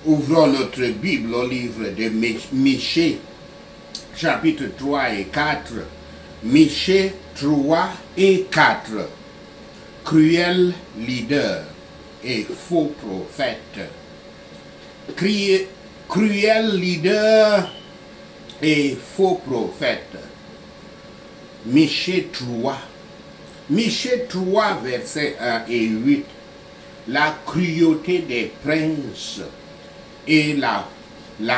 Ouvrons notre Bible au livre de Michée, chapitre 3 et 4. Michée 3 et 4. Cruel leader et faux prophète. Cruel leader et faux prophète. Michée 3. Michée 3, versets 1 et 8. La cruauté des princes et la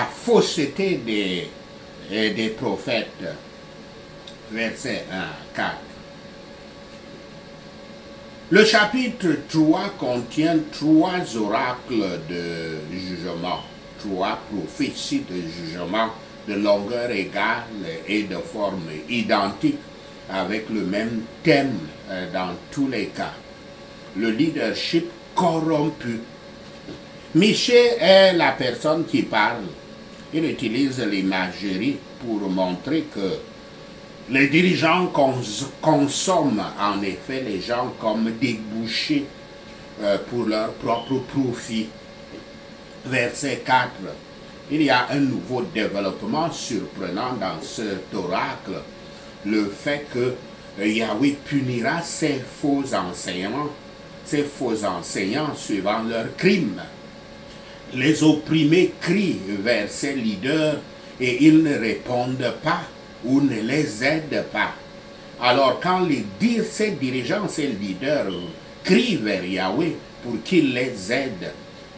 fausseté des prophètes. Versets 1 à 4. Le chapitre 3 contient 3 oracles de jugement, 3 prophéties de jugement de longueur égale et de forme identique, avec le même thème dans tous les cas. Le leadership corrompu. Michée est la personne qui parle. Il utilise l'imagerie pour montrer que les dirigeants consomment en effet les gens comme des bouchers pour leur propre profit. Verset 4. Il y a un nouveau développement surprenant dans cet oracle. Le fait que Yahweh punira ces faux enseignants suivant leurs crimes. Les opprimés crient vers ces leaders et ils ne répondent pas ou ne les aident pas. Alors quand ces dirigeants, ces leaders crient vers Yahweh pour qu'il les aide,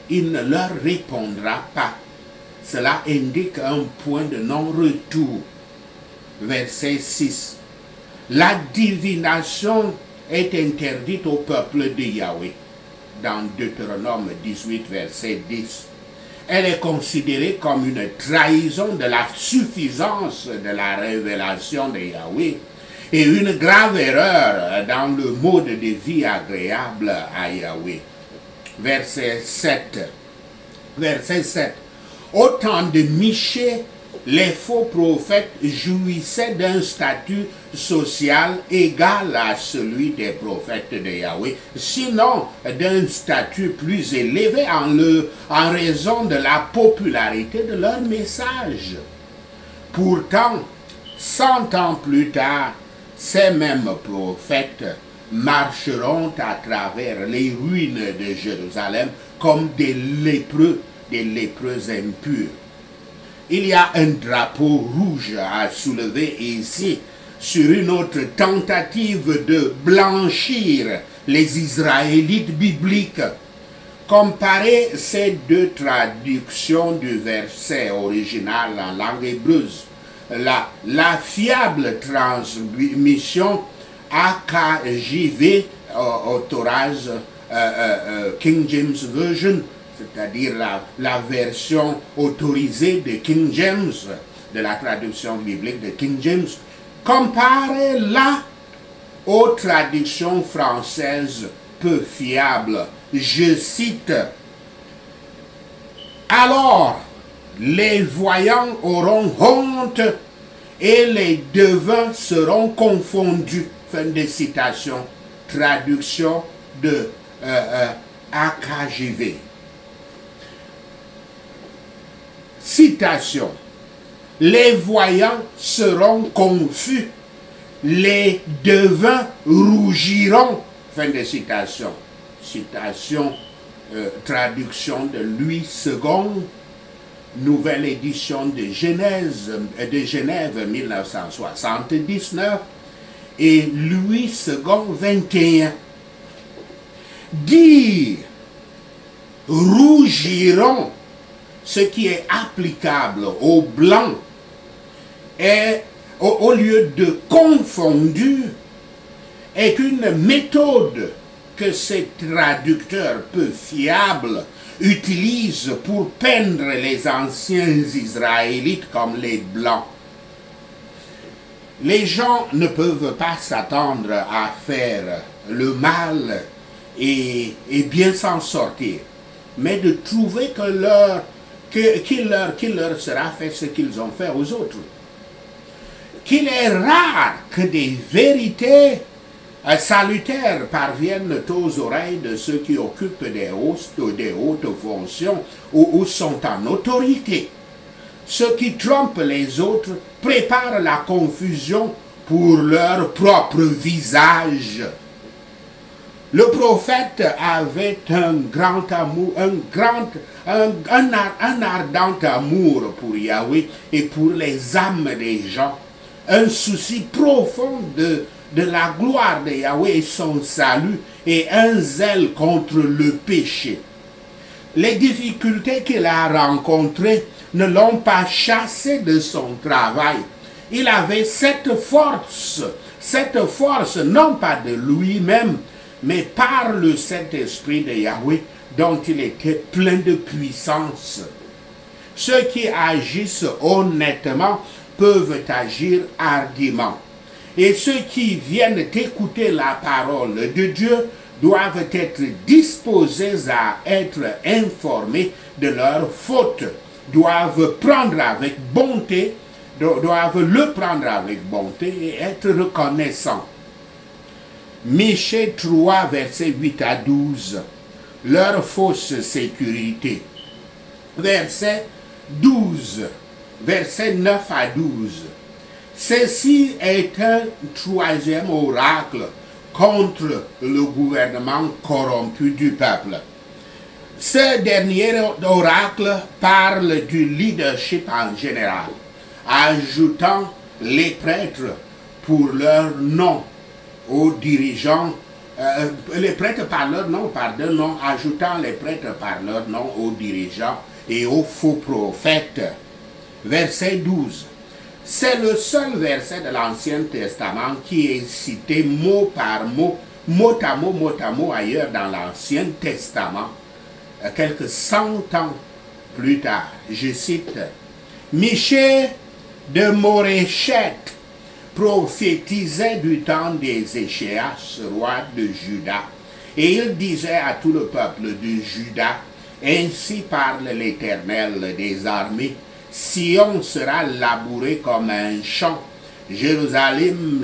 il ne leur répondra pas. Cela indique un point de non-retour. Verset 6. La divination est interdite au peuple de Yahweh. Dans Deutéronome 18, verset 10. Elle est considérée comme une trahison de la suffisance de la révélation de Yahweh et une grave erreur dans le mode de vie agréable à Yahweh. Verset 7. Verset 7. Au temps de Michée, les faux prophètes jouissaient d'un statut social égal à celui des prophètes de Yahweh, sinon d'un statut plus élevé en raison de la popularité de leur message. Pourtant, 100 ans plus tard, ces mêmes prophètes marcheront à travers les ruines de Jérusalem comme des lépreux impurs. Il y a un drapeau rouge à soulever ici sur une autre tentative de blanchir les Israélites bibliques. Comparez ces deux traductions du verset original en langue hébreuse. La fiable transmission AKJV, Authorized King James Version, c'est-à-dire la version autorisée de King James, de la traduction biblique de King James, comparez-la aux traductions françaises peu fiables. Je cite, « Alors, les voyants auront honte et les devins seront confondus. » Fin de citation. Traduction de AKJV. Citation. Les voyants seront confus, les devins rougiront. Fin de citation. Citation, traduction de Louis II, nouvelle édition de Genève 1979 et Louis II 21. Dire rougiront, ce qui est applicable aux blancs, est, au lieu de confondu, est une méthode que ces traducteurs peu fiables utilisent pour peindre les anciens Israélites comme les blancs. Les gens ne peuvent pas s'attendre à faire le mal et bien s'en sortir, mais de trouver qu'il leur sera fait ce qu'ils ont fait aux autres. Qu'il est rare que des vérités salutaires parviennent aux oreilles de ceux qui occupent des hautes fonctions ou sont en autorité. Ceux qui trompent les autres préparent la confusion pour leur propre visage. Le prophète avait un grand amour, un ardent amour pour Yahweh et pour les âmes des gens, un souci profond de la gloire de Yahweh et son salut, et un zèle contre le péché. Les difficultés qu'il a rencontrées ne l'ont pas chassé de son travail. Il avait cette force non pas de lui-même, mais par le Saint-Esprit de Yahweh, dont il était plein de puissance. Ceux qui agissent honnêtement peuvent agir hardiment. Et ceux qui viennent écouter la parole de Dieu doivent être disposés à être informés de leurs fautes, doivent le prendre avec bonté et être reconnaissants. Michée 3, versets 8 à 12. Leur fausse sécurité. Verset 12. Versets 9 à 12. Ceci est un troisième oracle contre le gouvernement corrompu du peuple. Ce dernier oracle parle du leadership en général, ajoutant les prêtres pour leur nom aux dirigeants, les prêtres par leur nom, ajoutant les prêtres par leur nom aux dirigeants et aux faux prophètes. Verset 12. C'est le seul verset de l'Ancien Testament qui est cité mot par mot, mot à mot ailleurs dans l'Ancien Testament, quelques 100 ans plus tard. Je cite, Michée de Moréchet prophétisait du temps des Échéas, roi de Juda, et il disait à tout le peuple de Juda, ainsi parle l'Éternel des armées, Sion sera labouré comme un champ, Jérusalem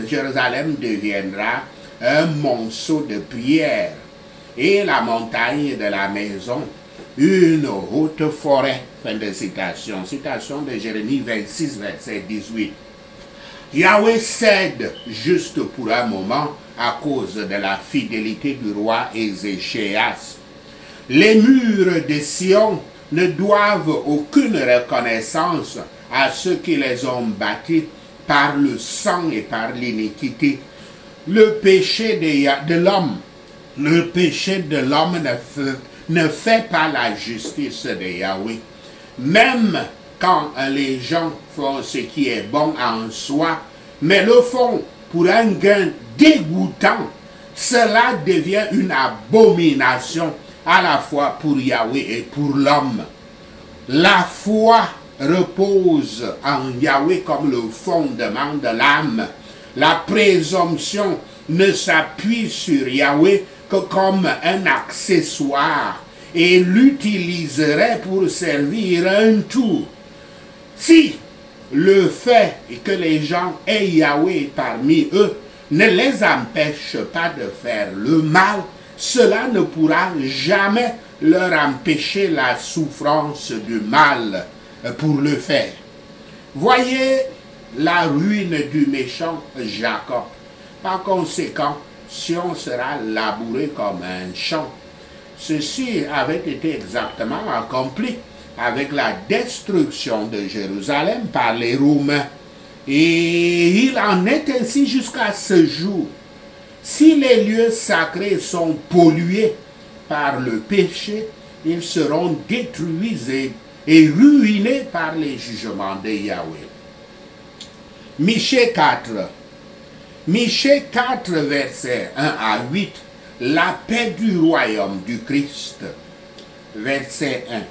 deviendra un monceau de pierre, et la montagne de la maison une haute forêt. Fin de citation. Citation de Jérémie 26, verset 18. Yahweh cède juste pour un moment à cause de la fidélité du roi Ézéchias. Les murs de Sion ne doivent aucune reconnaissance à ceux qui les ont bâtis par le sang et par l'iniquité. Le péché de l'homme ne fait pas la justice de Yahweh. Même quand les gens font ce qui est bon en soi, mais le font pour un gain dégoûtant, cela devient une abomination à la fois pour Yahweh et pour l'homme. La foi repose en Yahweh comme le fondement de l'âme. La présomption ne s'appuie sur Yahweh que comme un accessoire et l'utiliserait pour servir un tout. Si le fait que les gens aient Yahweh parmi eux ne les empêche pas de faire le mal, cela ne pourra jamais leur empêcher la souffrance du mal pour le faire. Voyez la ruine du méchant Jacob. Par conséquent, Sion sera labouré comme un champ. Ceci avait été exactement accompli avec la destruction de Jérusalem par les Romains. Et il en est ainsi jusqu'à ce jour. Si les lieux sacrés sont pollués par le péché, ils seront détruits et ruinés par les jugements de Yahweh. Michée 4. Michée 4, versets 1 à 8. La paix du royaume du Christ. Verset 1.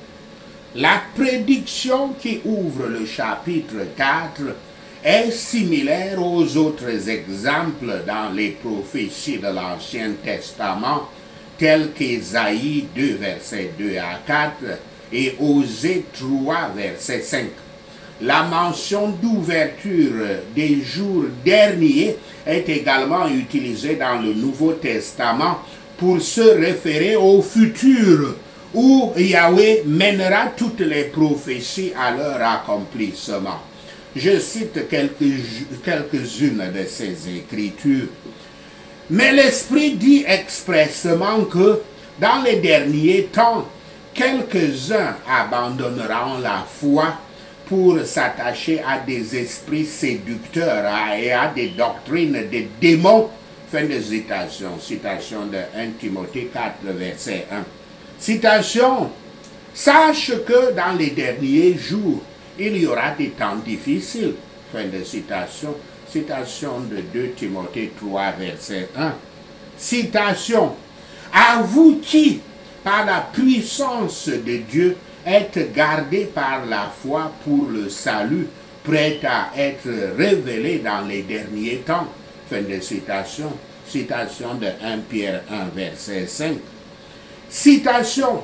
La prédiction qui ouvre le chapitre 4 est similaire aux autres exemples dans les prophéties de l'Ancien Testament, tels qu'Ésaïe 2, versets 2 à 4 et Osée 3, verset 5. La mention d'ouverture des jours derniers est également utilisée dans le Nouveau Testament pour se référer au futur, où Yahweh mènera toutes les prophéties à leur accomplissement. Je cite quelques-unes de ces écritures. Mais l'Esprit dit expressément que dans les derniers temps, quelques-uns abandonneront la foi pour s'attacher à des esprits séducteurs et à des doctrines des démons. Fin de citation. Citation de 1 Timothée 4, verset 1. Citation. Sache que dans les derniers jours, il y aura des temps difficiles. Fin de citation. Citation de 2 Timothée 3, verset 1. Citation. À vous qui, par la puissance de Dieu, êtes gardés par la foi pour le salut, prêt à être révélé dans les derniers temps. Fin de citation. Citation de 1 Pierre 1, verset 5. Citation.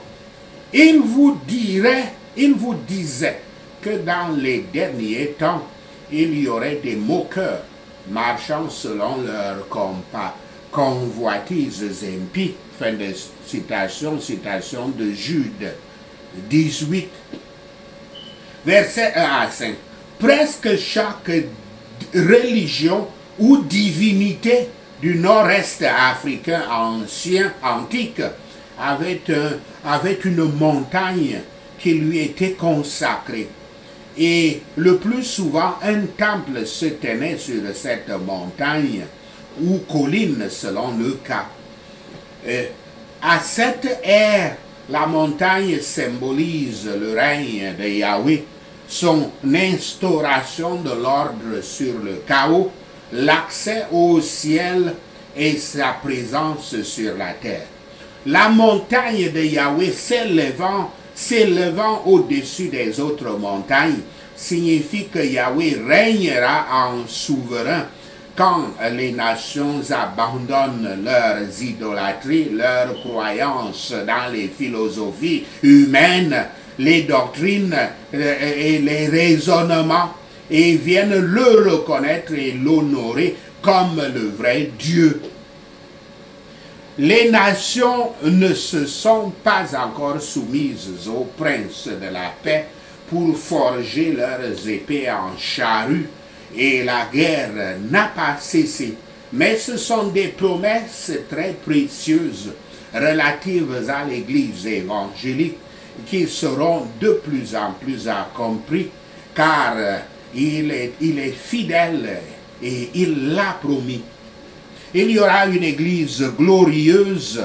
Il vous disait que dans les derniers temps, il y aurait des moqueurs marchant selon leurs convoitises impies. Fin de citation. Citation de Jude 18, verset 1 à 5. Presque chaque religion ou divinité du nord-est africain antique avait une montagne qui lui était consacrée. Et le plus souvent, un temple se tenait sur cette montagne ou colline selon le cas. À cette ère, la montagne symbolise le règne de Yahweh, son instauration de l'ordre sur le chaos, l'accès au ciel et sa présence sur la terre. La montagne de Yahweh s'élevant au-dessus des autres montagnes signifie que Yahweh régnera en souverain quand les nations abandonnent leurs idolâtries, leurs croyances dans les philosophies humaines, les doctrines et les raisonnements, et viennent le reconnaître et l'honorer comme le vrai Dieu. Les nations ne se sont pas encore soumises au prince de la paix pour forger leurs épées en charrue, et la guerre n'a pas cessé. Mais ce sont des promesses très précieuses relatives à l'Église évangélique qui seront de plus en plus accomplies, car il est fidèle et il l'a promis. Il y aura une Église glorieuse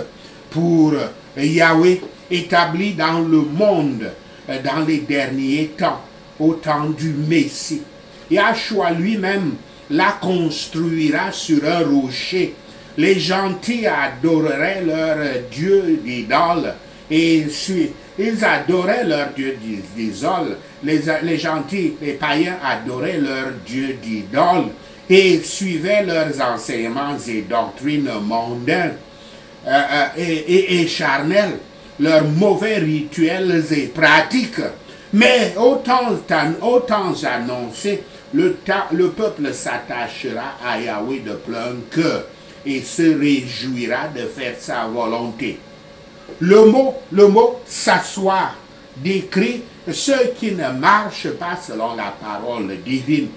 pour Yahweh, établie dans le monde dans les derniers temps, au temps du Messie. Yahshua lui-même la construira sur un rocher. Les gentils adoreraient leur dieu d'idole et ils adoraient leur dieu d'idole. Les gentils, les païens adoraient leur dieu d'idole et suivaient leurs enseignements et doctrines mondaines et charnelles, leurs mauvais rituels et pratiques. Mais autant annoncé, le peuple s'attachera à Yahweh de plein cœur et se réjouira de faire sa volonté. Le mot s'asseoir décrit ceux qui ne marchent pas selon la parole divine.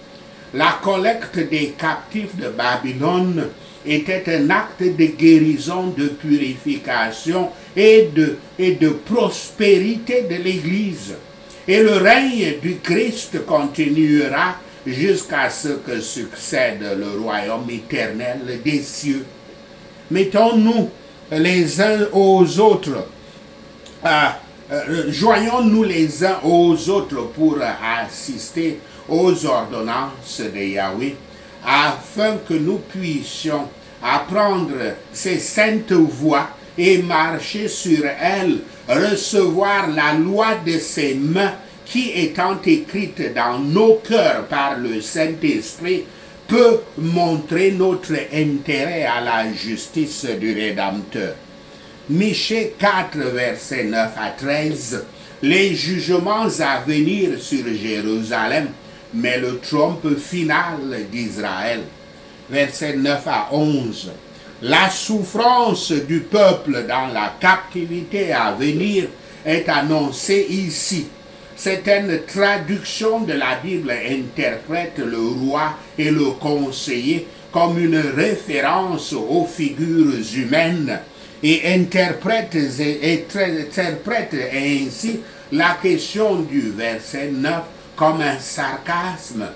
La collecte des captifs de Babylone était un acte de guérison, de purification et de prospérité de l'Église. Et le règne du Christ continuera jusqu'à ce que succède le royaume éternel des cieux. Mettons-nous les uns aux autres, joignons-nous les uns aux autres pour assister aux ordonnances de Yahweh, afin que nous puissions apprendre ces saintes voies et marcher sur elles, recevoir la loi de ses mains qui, étant écrite dans nos cœurs par le Saint-Esprit, peut montrer notre intérêt à la justice du Rédempteur. Michée 4, versets 9 à 13, les jugements à venir sur Jérusalem mais le triomphe final d'Israël. Versets 9 à 11. La souffrance du peuple dans la captivité à venir est annoncée ici. Certaines traductions de la Bible interprètent le roi et le conseiller comme une référence aux figures humaines et interprètent ainsi la question du verset 9 comme un sarcasme.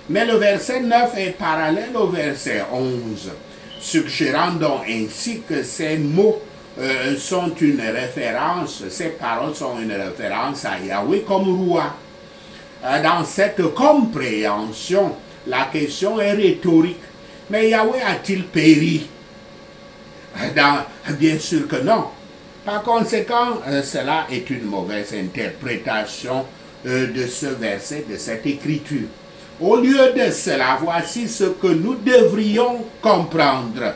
Mais le verset 9 est parallèle au verset 11, suggérant donc ainsi que ces mots sont une référence, ces paroles sont une référence à Yahweh comme roi. Dans cette compréhension, la question est rhétorique. Mais Yahweh a-t-il péri? Bien sûr que non. Par conséquent, cela est une mauvaise interprétation de ce verset, de cette écriture. Au lieu de cela, voici ce que nous devrions comprendre.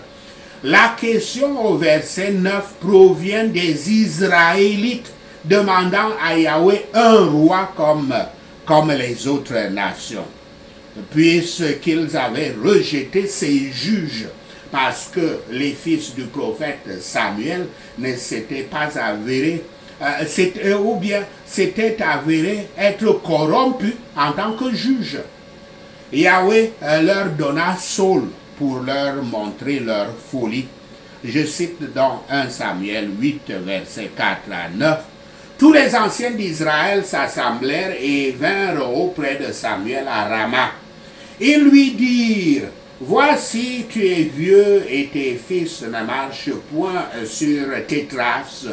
La question au verset 9 provient des Israélites demandant à Yahweh un roi comme les autres nations, puisqu'ils avaient rejeté ces juges, parce que les fils du prophète Samuel ne s'étaient pas avérés, ou bien s'étaient avérés être corrompus en tant que juges. Yahweh leur donna Saul pour leur montrer leur folie. Je cite dans 1 Samuel 8, versets 4 à 9. Tous les anciens d'Israël s'assemblèrent et vinrent auprès de Samuel à Rama. Ils lui dirent: voici, tu es vieux et tes fils ne marchent point sur tes traces.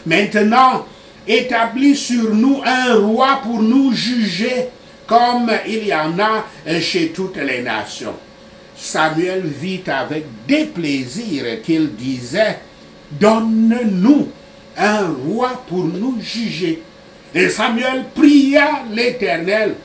Maintenant, établis sur nous un roi pour nous juger, comme il y en a chez toutes les nations. Samuel vit avec déplaisir qu'il disait: donne-nous un roi pour nous juger. Et Samuel pria l'Éternel.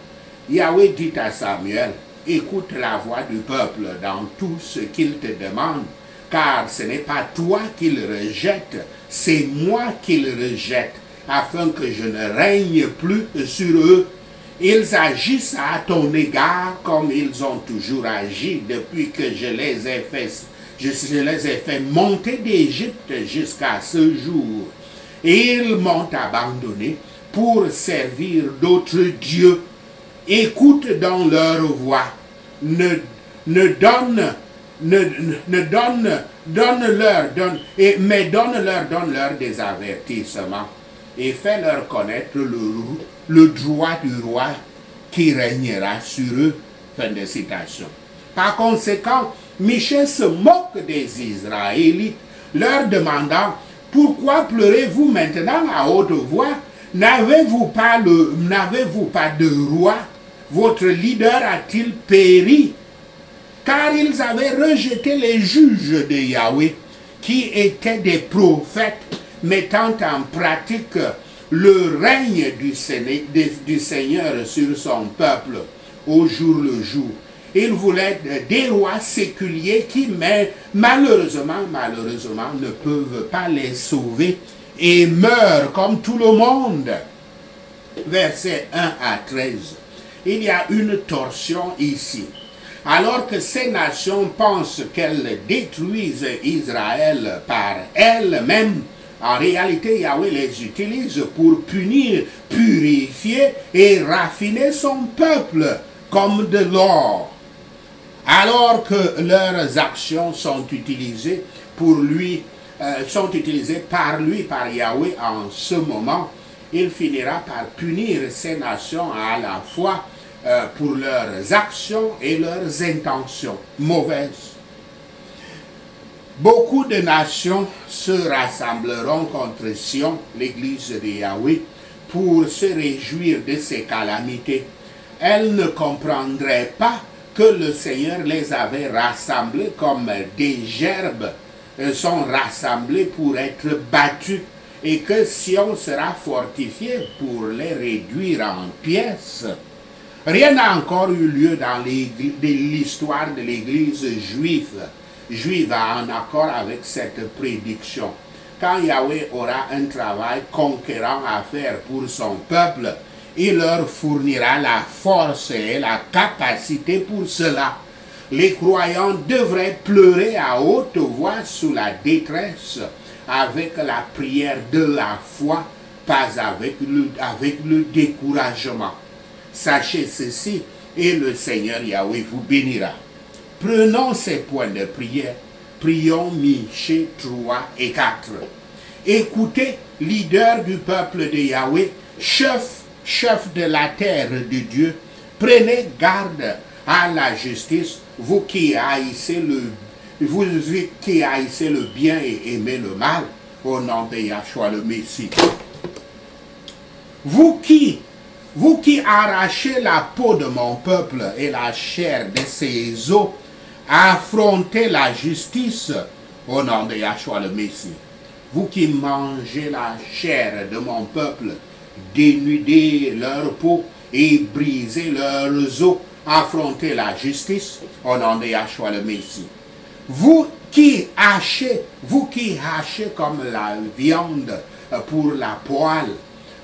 Yahweh dit à Samuel: écoute la voix du peuple dans tout ce qu'il te demande, car ce n'est pas toi qu'il rejette, c'est moi qu'il rejette, afin que je ne règne plus sur eux. Ils agissent à ton égard comme ils ont toujours agi depuis que je les ai fait monter d'Égypte jusqu'à ce jour. Ils m'ont abandonné pour servir d'autres dieux. Écoute donc leur voix. Mais donne-leur des avertissements et fais-leur connaître le droit du roi qui régnera sur eux. Fin de citation. Par conséquent, Michée se moque des Israélites, leur demandant: pourquoi pleurez-vous maintenant à haute voix? N'avez-vous pas de roi? Votre leader a-t-il péri? Car ils avaient rejeté les juges de Yahweh, qui étaient des prophètes mettant en pratique le règne du Seigneur sur son peuple au jour le jour. Ils voulaient des rois séculiers qui, malheureusement, ne peuvent pas les sauver et meurent comme tout le monde. Versets 1 à 13. Il y a une torsion ici. Alors que ces nations pensent qu'elles détruisent Israël par elles-mêmes, en réalité, Yahweh les utilise pour punir, purifier et raffiner son peuple comme de l'or. Alors que leurs actions sont utilisées par Yahweh en ce moment, il finira par punir ces nations à la fois pour leurs actions et leurs intentions mauvaises. Beaucoup de nations se rassembleront contre Sion, l'église de Yahweh, pour se réjouir de ces calamités. Elles ne comprendraient pas que le Seigneur les avait rassemblés comme des gerbes sont rassemblés pour être battus, et que Sion sera fortifié pour les réduire en pièces. Rien n'a encore eu lieu dans l'histoire de l'église juive en accord avec cette prédiction. Quand Yahweh aura un travail conquérant à faire pour son peuple, Il leur fournira la force et la capacité pour cela. Les croyants devraient pleurer à haute voix sous la détresse avec la prière de la foi, pas avec le découragement. Sachez ceci et le Seigneur Yahweh vous bénira. Prenons ces points de prière. Prions Michée 3 et 4. Écoutez, leader du peuple de Yahweh, chef de la terre de Dieu, prenez garde à la justice, vous qui haïssez le bien et aimez le mal, au nom de Yahshua le Messie. Vous qui arrachez la peau de mon peuple et la chair de ses os, affrontez la justice au nom de Yahshua le Messie. Vous qui mangez la chair de mon peuple, dénudez leur peau et brisez leurs os, affrontez la justice au nom de Yahshua le Messie. Vous qui hachez comme la viande pour la poêle,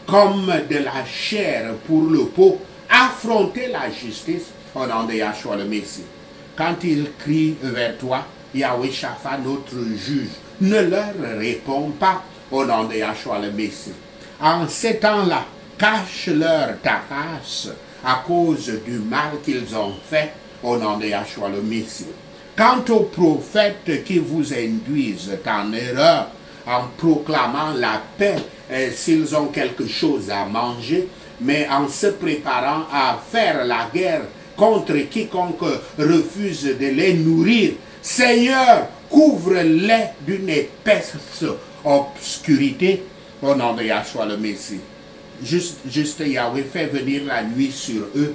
comme de la chair pour le pot, affrontez la justice au nom de Yahshua le Messie. Quand ils crient vers toi, Yahweh Shaphat, notre juge, ne leur réponds pas au nom de Yahshua le Messie. En ces temps-là, cache-leur ta face à cause du mal qu'ils ont fait au nom de Yahshua le Messie. Quant aux prophètes qui vous induisent en erreur en proclamant la paix s'ils ont quelque chose à manger, mais en se préparant à faire la guerre contre quiconque refuse de les nourrir, Seigneur, couvre-les d'une épaisse obscurité au nom de Yahshua le Messie. Juste Yahweh fait venir la nuit sur eux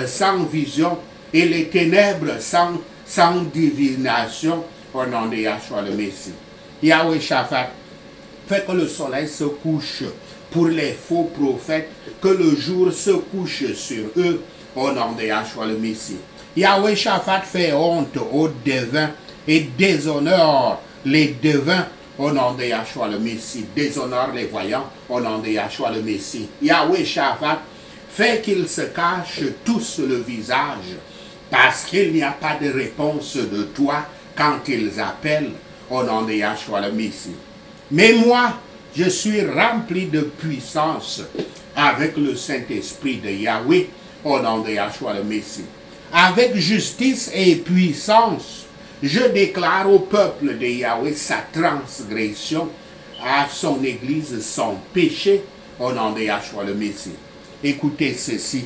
sans vision et les ténèbres sans divination au nom de Yahshua le Messie. Yahweh Shaphat, fait que le soleil se couche pour les faux prophètes, que le jour se couche sur eux au nom de Yahshua le Messie. Yahweh Shaphat fait honte aux devins et déshonore les devins au nom de Yahshua le Messie. Déshonore les voyants au nom de Yahshua le Messie. Yahweh Shaphat fait qu'ils se cachent tous le visage parce qu'il n'y a pas de réponse de toi quand ils appellent au nom de Yahshua le Messie. Mais moi, je suis rempli de puissance avec le Saint-Esprit de Yahweh au nom de Yahshua le Messie. Avec justice et puissance, je déclare au peuple de Yahweh sa transgression, à son Église son péché au nom de Yahshua le Messie. Écoutez ceci,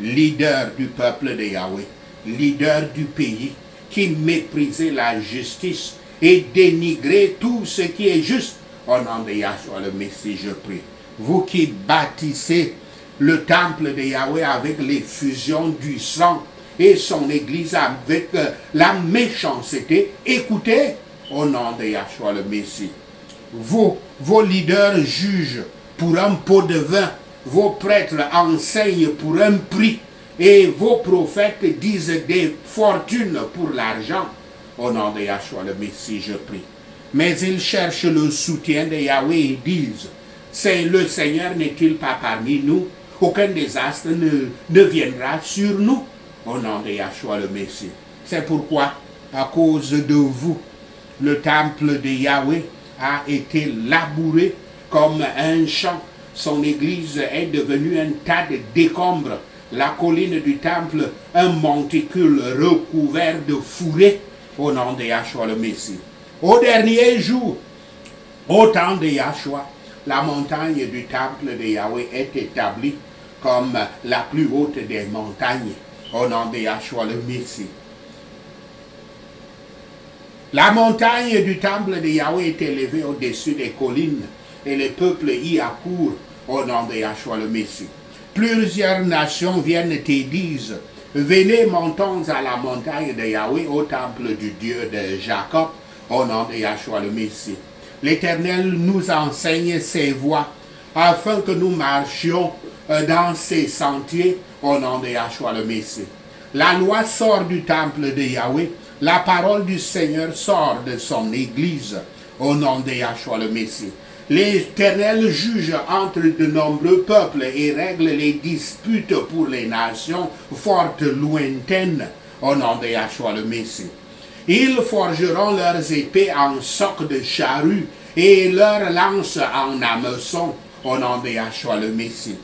leader du peuple de Yahweh, leader du pays, qui méprisait la justice et dénigrait tout ce qui est juste, au nom de Yahshua le Messie, je prie. Vous qui bâtissez le temple de Yahweh avec l'effusion du sang et son Église avec la méchanceté, écoutez, au nom de Yahshua le Messie. Vos leaders jugent pour un pot de vin, vos prêtres enseignent pour un prix, et vos prophètes disent des fortunes pour l'argent. Au nom de Yahshua le Messie, je prie. Mais ils cherchent le soutien de Yahweh et disent, c'est le Seigneur n'est-il pas parmi nous? Aucun désastre ne viendra sur nous. Au nom de Yahshua le Messie. C'est pourquoi, à cause de vous, le temple de Yahweh a été labouré comme un champ. Son église est devenue un tas de décombres. La colline du temple, un monticule recouvert de fourrés. Au nom de Yahshua le Messie. Au dernier jour, au temps de Yahshua, la montagne du temple de Yahweh est établie comme la plus haute des montagnes. Au nom de Yahshua le Messie. La montagne du temple de Yahweh est élevée au-dessus des collines et les peuples y accourent au nom de Yahshua le Messie. Plusieurs nations viennent et disent, venez, montons à la montagne de Yahweh, au temple du Dieu de Jacob, au nom de Yahshua le Messie. L'Éternel nous enseigne ses voies, afin que nous marchions dans ses sentiers, au nom de Yahshua le Messie. La loi sort du temple de Yahweh, la parole du Seigneur sort de son église, au nom de Yahshua le Messie. L'Éternel juge entre de nombreux peuples et règle les disputes pour les nations fortes lointaines au nom de Yahshua le Messie. Ils forgeront leurs épées en soc de charrue et leurs lances en hameçon au nom de Yahshua le Messie.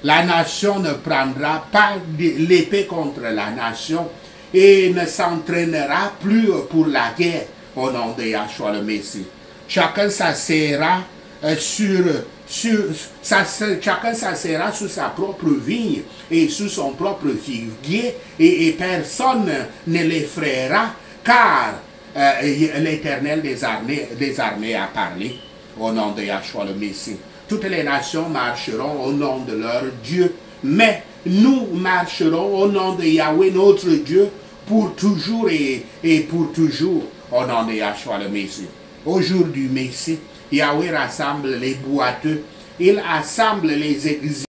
La nation ne prendra pas l'épée contre la nation et ne s'entraînera plus pour la guerre au nom de Yahshua le Messie. Chacun s'asseyera chacun s'asseyra sous sa propre vigne et sous son propre figuier et personne ne l'effraiera car l'Éternel des armées a parlé au nom de Yahshua le Messie. Toutes les nations marcheront au nom de leur Dieu, mais nous marcherons au nom de Yahweh notre Dieu pour toujours et pour toujours au nom de Yahshua le Messie. Au jour du Messie, Yahweh rassemble les boiteux, il assemble les exilés